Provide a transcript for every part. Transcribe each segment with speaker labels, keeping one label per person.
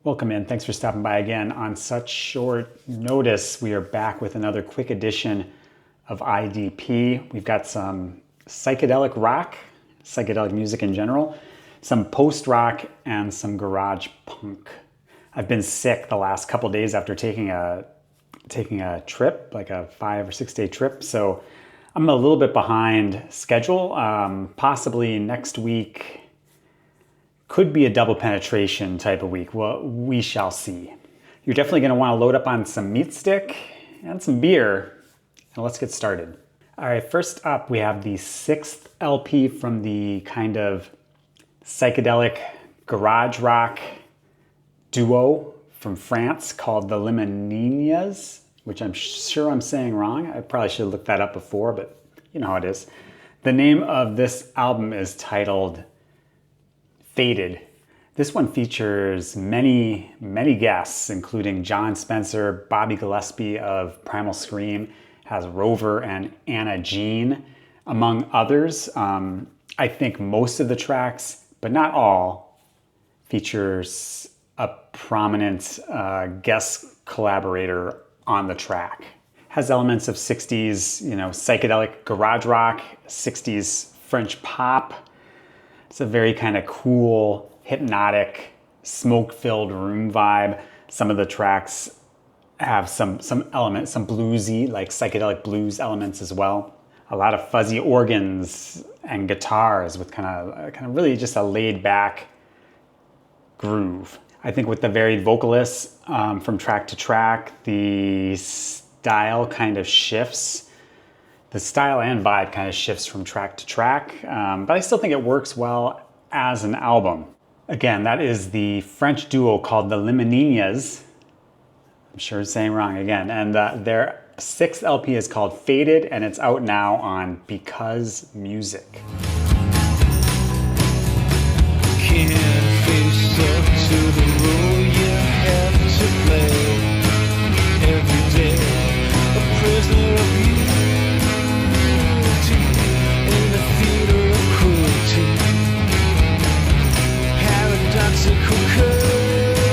Speaker 1: Welcome in. Thanks for stopping by again. On such short notice, we are back with another quick edition of IDP. We've got some psychedelic rock, psychedelic music in general, some post-rock, and some garage punk. I've been sick the last couple days after taking a trip, like a 5 or 6 day trip, so I'm a little bit behind schedule. Possibly next week could be a double penetration type of week. Well, we shall see. You're definitely going to want to load up on some meat stick and some beer, and let's get started. All right, first up, we have the 6th LP from the kind of psychedelic garage rock duo from France called the Limiñanas, which I'm sure I'm saying wrong. I probably should have looked that up before, but you know how it is. The name of this album is titled Faded. This one features many guests, including John Spencer, Bobby Gillespie of Primal Scream, has Rover and Anna Jean, among others. I think most of the tracks, but not all, features a prominent guest collaborator on the track. Has elements of 60s, psychedelic garage rock, 60s French pop. It's a very kind of cool, hypnotic, smoke-filled room vibe. Some of the tracks have some elements, some bluesy, like psychedelic blues elements as well. A lot of fuzzy organs and guitars with kind of really just a laid-back groove. I think with the varied vocalists from track to track, the style kind of shifts. The style and vibe kind of shifts from track to track, but I still think it works well as an album. Again, that is the French duo called the Limiñanas. I'm sure I'm saying wrong again. And their 6th LP is called Faded, and it's out now on Because Music.
Speaker 2: Can't face up to the role you have to play every day. A prisoner of beauty in the theater of cruelty. Paradoxical curves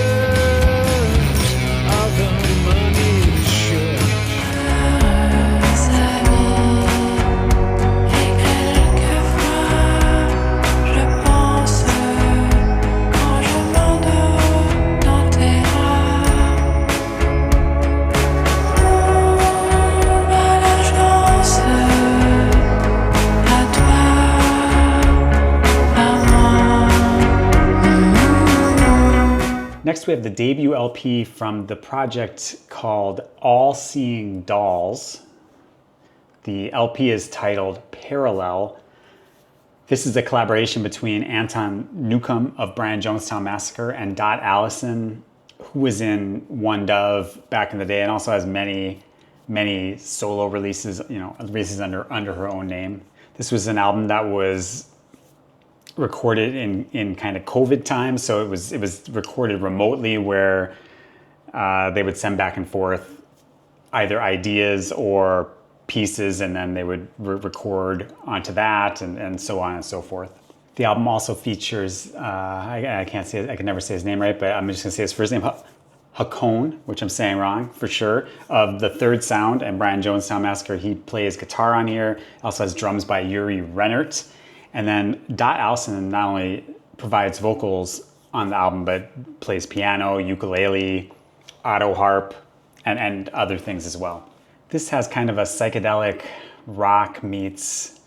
Speaker 2: of the money short.
Speaker 1: Next, we have the debut LP from the project called All Seeing Dolls. The LP is titled Parallel. This is a collaboration between Anton Newcomb of Brian Jonestown Massacre and Dot Allison, who was in One Dove back in the day and also has many solo releases, releases under her own name. This was an album that was recorded in kind of COVID times, so it was recorded remotely, where they would send back and forth either ideas or pieces, and then they would record onto that, and so on and so forth. The album also features I can never say his name right, but I'm just gonna say his first name, Hakone, which I'm saying wrong for sure, of the Third Sound and Brian Jonestown Massacre. He plays guitar on here. Also has drums by Yuri Rennert. And then Dot Allison not only provides vocals on the album, but plays piano, ukulele, auto harp, and other things as well. This has kind of a psychedelic rock meets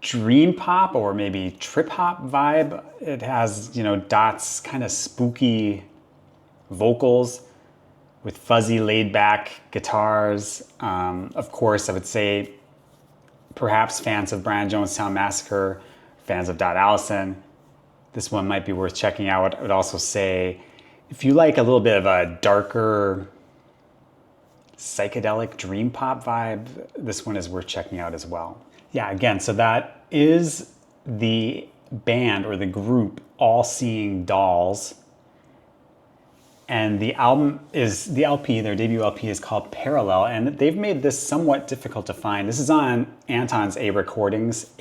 Speaker 1: dream pop or maybe trip hop vibe. It has, Dot's kind of spooky vocals with fuzzy laid back guitars. Of course, I would say perhaps fans of Brian Jonestown Massacre, fans of Dot Allison, this one might be worth checking out. I would also say, if you like a little bit of a darker psychedelic dream pop vibe, this one is worth checking out as well. Yeah, again, so that is the band or the group All Seeing Dolls. And the LP, their debut LP, is called Parallel, and they've made this somewhat difficult to find. This is on Anton's A Recordings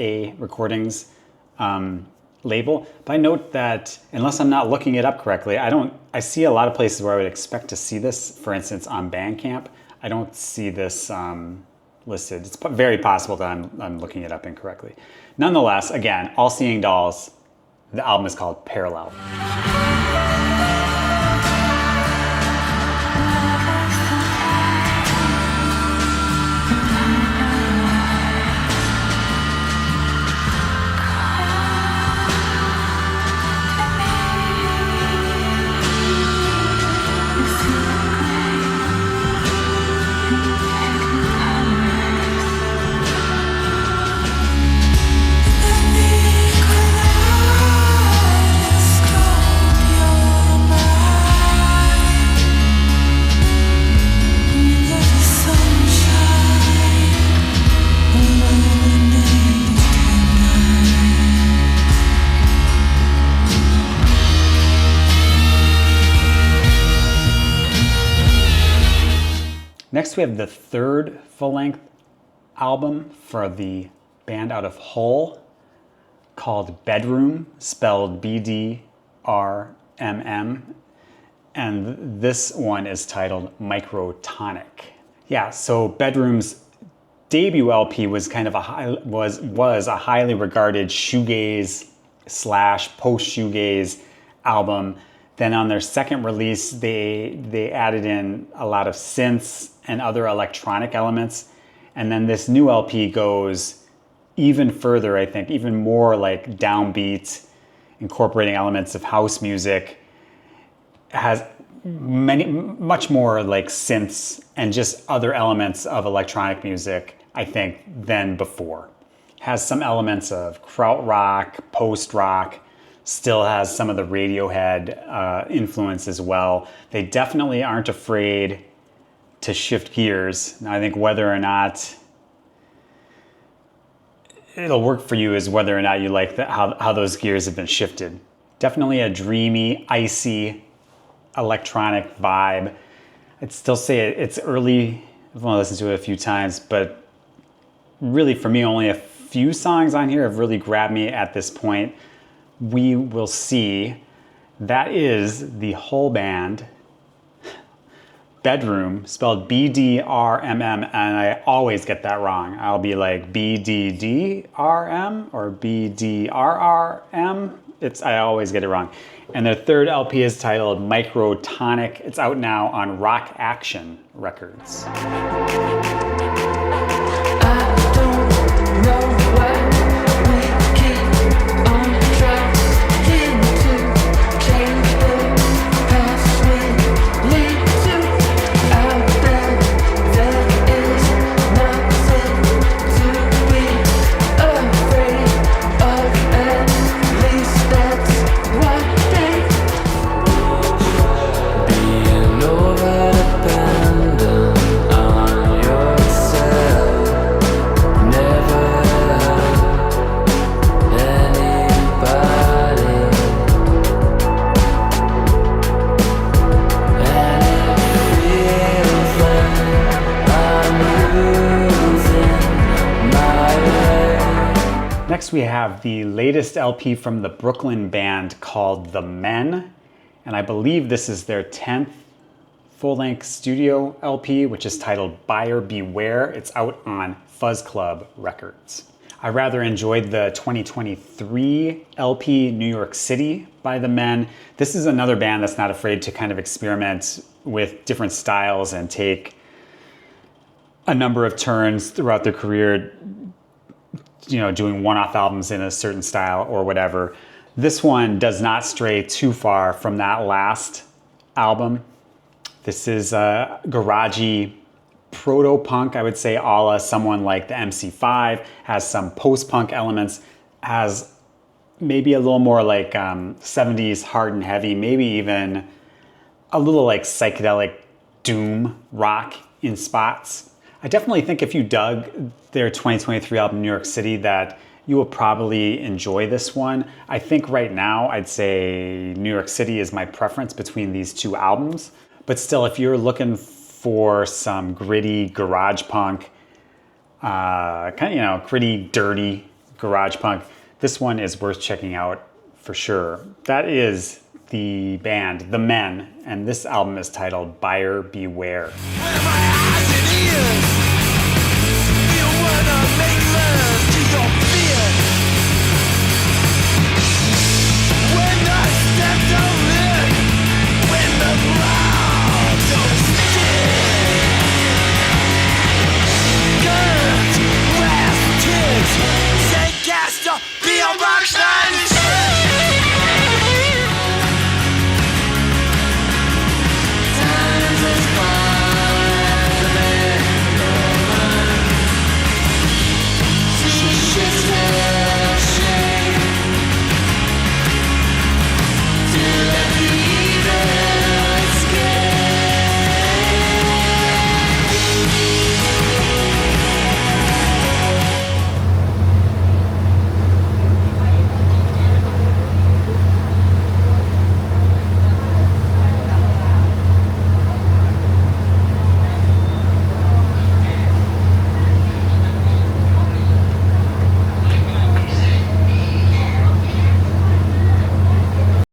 Speaker 1: label. But I note that unless I'm not looking it up correctly, I see a lot of places where I would expect to see this. For instance, on Bandcamp, I don't see this listed. It's very possible that I'm looking it up incorrectly. Nonetheless, again, All Seeing Dolls, the album is called Parallel. Next, we have the third full-length album for the band out of Hull called Bedroom, spelled BDRMM. And this one is titled Microtonic. Yeah, so Bedroom's debut LP was kind of a highly regarded shoegaze / post-shoegaze album. Then on their second release, they added in a lot of synths and other electronic elements. And then this new LP goes even further, I think, even more like downbeat, incorporating elements of house music. It has much more like synths and just other elements of electronic music, I think, than before. Has some elements of krautrock, post-rock, still has some of the Radiohead influence as well. They definitely aren't afraid to shift gears. Now, I think whether or not it'll work for you is whether or not you like how those gears have been shifted. Definitely a dreamy, icy, electronic vibe. I'd still say it's early. I've only listened to it a few times, but really for me, only a few songs on here have really grabbed me at this point. We will see. That is the whole band, Bedroom, spelled BDRMM, and I always get that wrong. I'll be like BDDRM or BDRRM. I always get it wrong. And their third LP is titled Microtonic. It's out now on Rock Action Records. Next, we have the latest LP from the Brooklyn band called The Men, and I believe this is their 10th full-length studio LP, which is titled Buyer Beware. It's out on Fuzz Club Records. I rather enjoyed the 2023 LP New York City by The Men. This is another band that's not afraid to kind of experiment with different styles and take a number of turns throughout their career, doing one-off albums in a certain style or whatever. This one does not stray too far from that last album. This is a garagey proto-punk, I would say, a la someone like the MC5, has some post-punk elements, has maybe a little more like 70s hard and heavy, maybe even a little like psychedelic doom rock in spots. I definitely think if you dug their 2023 album, New York City, that you will probably enjoy this one. I think right now, I'd say New York City is my preference between these two albums. But still, if you're looking for some gritty garage punk, gritty, dirty garage punk, this one is worth checking out for sure. That is the band, The Men, and this album is titled Buyer Beware.
Speaker 2: Where my eyes and ears, you wanna make love.